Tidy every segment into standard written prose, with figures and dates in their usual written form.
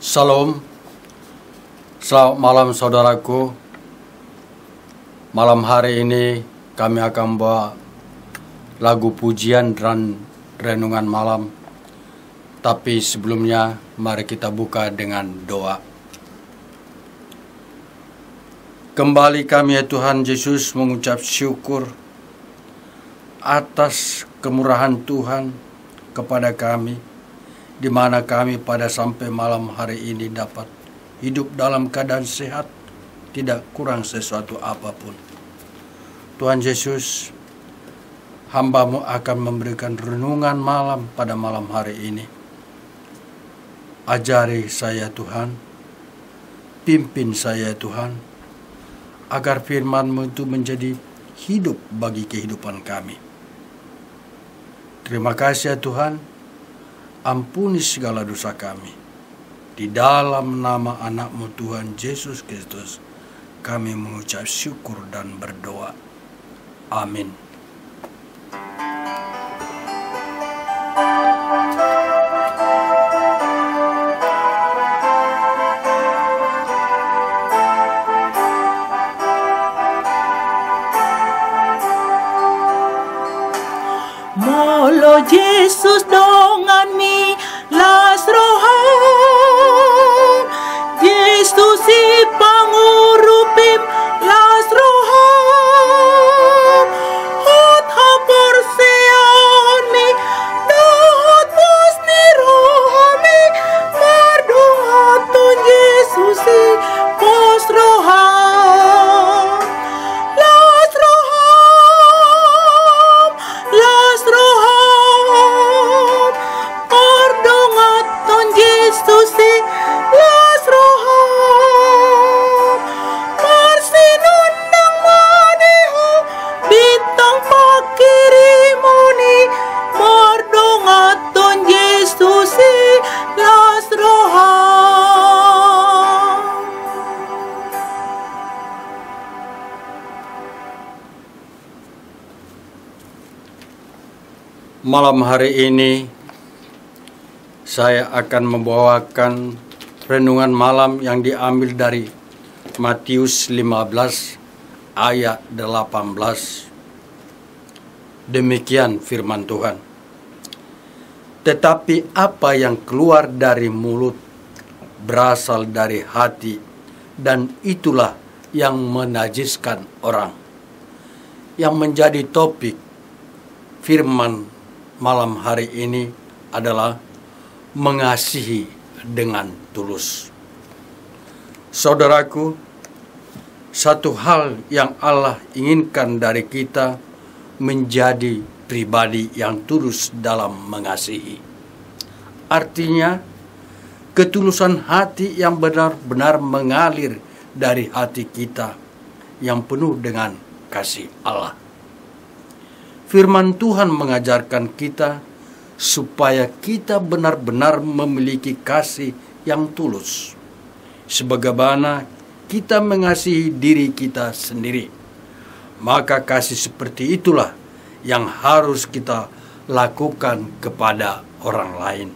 Salam, selamat malam saudaraku. Malam hari ini kami akan bawa lagu pujian dan renungan malam. Tapi sebelumnya mari kita buka dengan doa. Kembali kami ya Tuhan Yesus mengucap syukur atas kemurahan Tuhan kepada kami, di mana kami pada sampai malam hari ini dapat hidup dalam keadaan sehat, tidak kurang sesuatu apapun. Tuhan Yesus, hamba-Mu akan memberikan renungan malam pada malam hari ini. Ajari saya Tuhan, pimpin saya Tuhan, agar firman-Mu itu menjadi hidup bagi kehidupan kami. Terima kasih ya Tuhan, ampuni segala dosa kami. Di dalam nama anak-Mu Tuhan Yesus Kristus, kami mengucap syukur dan berdoa. Amin. Molo Yesus dongan mi las rohan, Yesus si pangurupim las rohan, hot hapor sean mi, dahot pos ni rohan mi, mardohaton Yesus si pos rohan. Malam hari ini saya akan membawakan renungan malam yang diambil dari Matius 15 ayat 18. Demikian firman Tuhan. Tetapi apa yang keluar dari mulut berasal dari hati, dan itulah yang menajiskan orang. Yang menjadi topik firman malam hari ini adalah mengasihi dengan tulus. Saudaraku, satu hal yang Allah inginkan dari kita menjadi pribadi yang tulus dalam mengasihi. Artinya, ketulusan hati yang benar-benar mengalir dari hati kita yang penuh dengan kasih Allah. Firman Tuhan mengajarkan kita supaya kita benar-benar memiliki kasih yang tulus, sebagaimana kita mengasihi diri kita sendiri. Maka kasih seperti itulah yang harus kita lakukan kepada orang lain.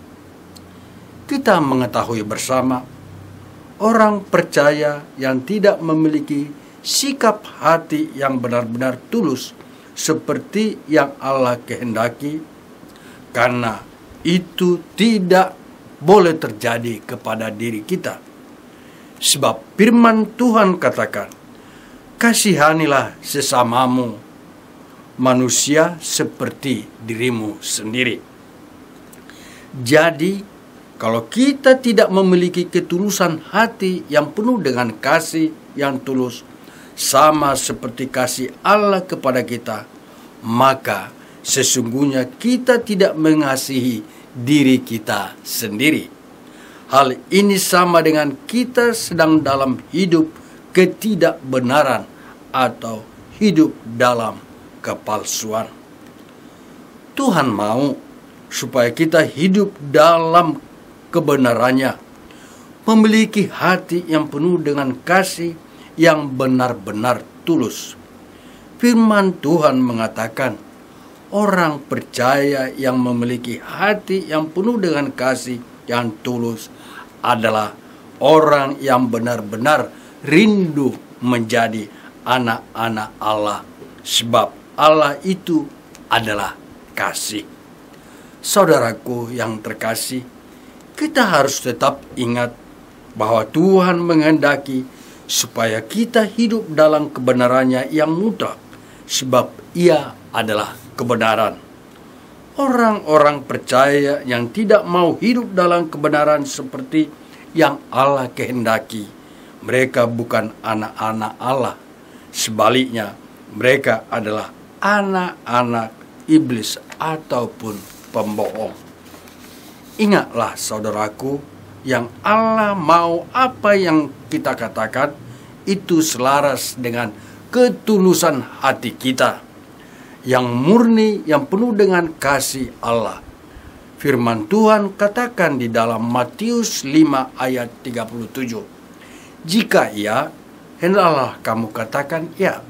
Kita mengetahui bersama, orang percaya yang tidak memiliki sikap hati yang benar-benar tulus seperti yang Allah kehendaki, karena itu tidak boleh terjadi kepada diri kita. Sebab firman Tuhan katakan, kasihanilah sesamamu manusia seperti dirimu sendiri. Jadi, kalau kita tidak memiliki ketulusan hati yang penuh dengan kasih yang tulus, sama seperti kasih Allah kepada kita, maka sesungguhnya kita tidak mengasihi diri kita sendiri. Hal ini sama dengan kita sedang dalam hidup ketidakbenaran atau hidup dalam kepalsuan. Tuhan mau supaya kita hidup dalam kebenarannya, memiliki hati yang penuh dengan kasih yang benar-benar tulus. Firman Tuhan mengatakan, orang percaya yang memiliki hati yang penuh dengan kasih yang tulus adalah orang yang benar-benar rindu menjadi anak-anak Allah, sebab Allah itu adalah kasih. Saudaraku yang terkasih, kita harus tetap ingat bahwa Tuhan menghendaki supaya kita hidup dalam kebenarannya yang mutlak, sebab Ia adalah kebenaran. Orang-orang percaya yang tidak mau hidup dalam kebenaran seperti yang Allah kehendaki, mereka bukan anak-anak Allah. Sebaliknya, mereka adalah anak-anak iblis ataupun pembohong. Ingatlah saudaraku, yang Allah mau apa yang kita katakan itu selaras dengan ketulusan hati kita yang murni, yang penuh dengan kasih Allah. Firman Tuhan katakan di dalam Matius 5 ayat 37, jika ya, hendaklah kamu katakan ya.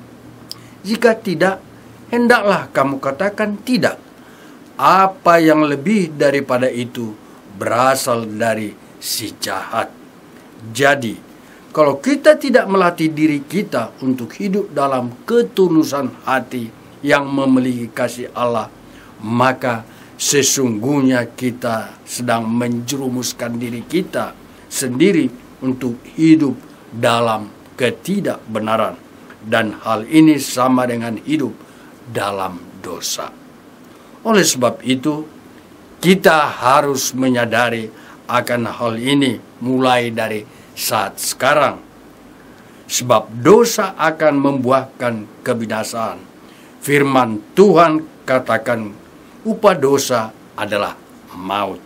Jika tidak, hendaklah kamu katakan tidak. Apa yang lebih daripada itu berasal dari si jahat. Jadi, kalau kita tidak melatih diri kita untuk hidup dalam ketulusan hati yang memiliki kasih Allah, maka sesungguhnya kita sedang menjerumuskan diri kita sendiri untuk hidup dalam ketidakbenaran, dan hal ini sama dengan hidup dalam dosa. Oleh sebab itu, kita harus menyadari akan hal ini mulai dari saat sekarang, sebab dosa akan membuahkan kebinasaan. Firman Tuhan katakan upah dosa adalah maut.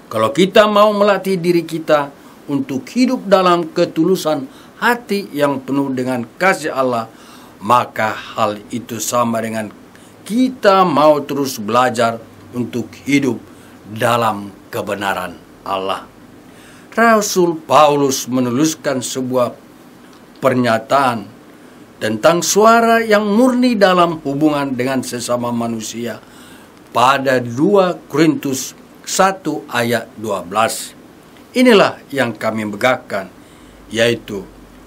Kalau kita mau melatih diri kita untuk hidup dalam ketulusan hati yang penuh dengan kasih Allah, maka hal itu sama dengan kita mau terus belajar untuk hidup dalam kebenaran Allah. Rasul Paulus menuliskan sebuah pernyataan tentang suara yang murni dalam hubungan dengan sesama manusia pada 2 Korintus 1 ayat 12. Inilah yang kami megahkan, yaitu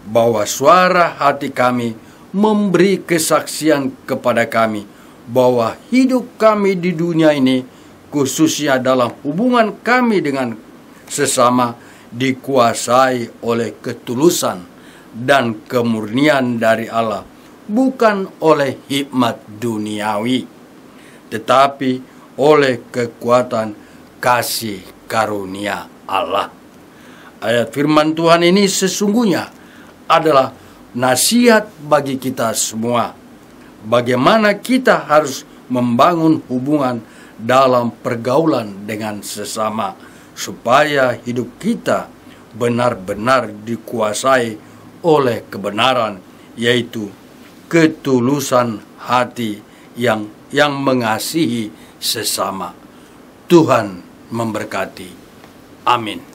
bahwa suara hati kami memberi kesaksian kepada kami bahwa hidup kami di dunia ini, khususnya dalam hubungan kami dengan sesama, dikuasai oleh ketulusan dan kemurnian dari Allah, bukan oleh hikmat duniawi, tetapi oleh kekuatan kasih karunia Allah. Ayat firman Tuhan ini sesungguhnya adalah nasihat bagi kita semua, bagaimana kita harus membangun hubungan dalam pergaulan dengan sesama, supaya hidup kita benar-benar dikuasai oleh kebenaran, yaitu ketulusan hati yang mengasihi sesama. Tuhan memberkati. Amin.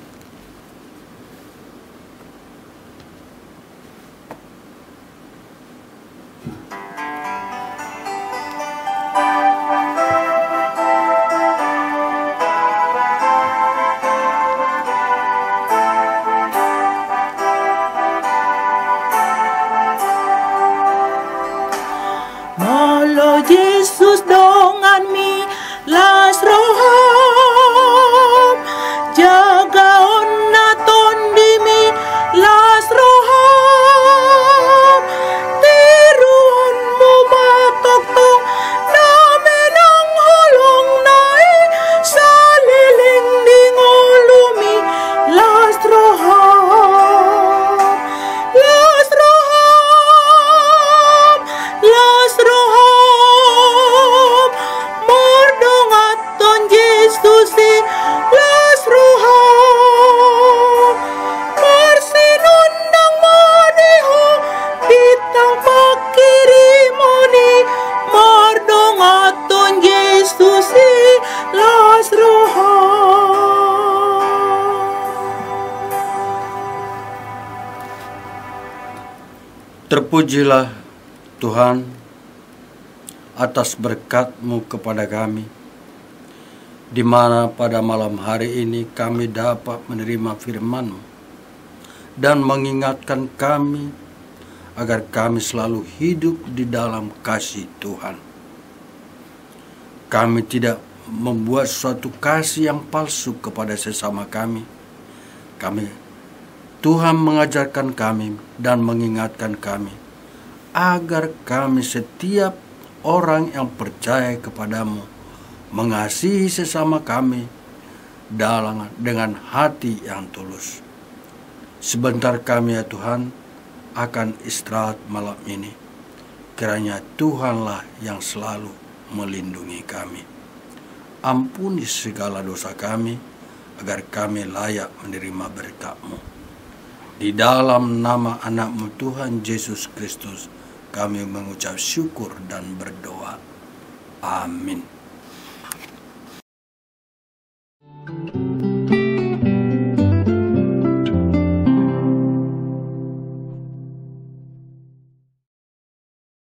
Molo Yesus dengan mi las roham, jagaon naton di mi las roham, tiruan mo matok tong namin ang hulong nai, saliling ding ulumi las roham, las roham, las roham, mordongat ton Yesus las roham, marsinundang maniho ditang pakirimoni, mordongat ton Yesus las roham. Terpujilah Tuhan atas berkat-Mu kepada kami, di mana pada malam hari ini kami dapat menerima firman-Mu dan mengingatkan kami agar kami selalu hidup di dalam kasih Tuhan. Kami tidak membuat suatu kasih yang palsu kepada sesama kami. Tuhan mengajarkan kami dan mengingatkan kami agar kami setiap orang yang percaya kepadamu mengasihi sesama kami dengan hati yang tulus. Sebentar kami ya Tuhan akan istirahat malam ini. Kiranya Tuhanlah yang selalu melindungi kami. Ampuni segala dosa kami, agar kami layak menerima berkat-Mu. Di dalam nama anak-Mu Tuhan Yesus Kristus, kami mengucap syukur dan berdoa. Amin.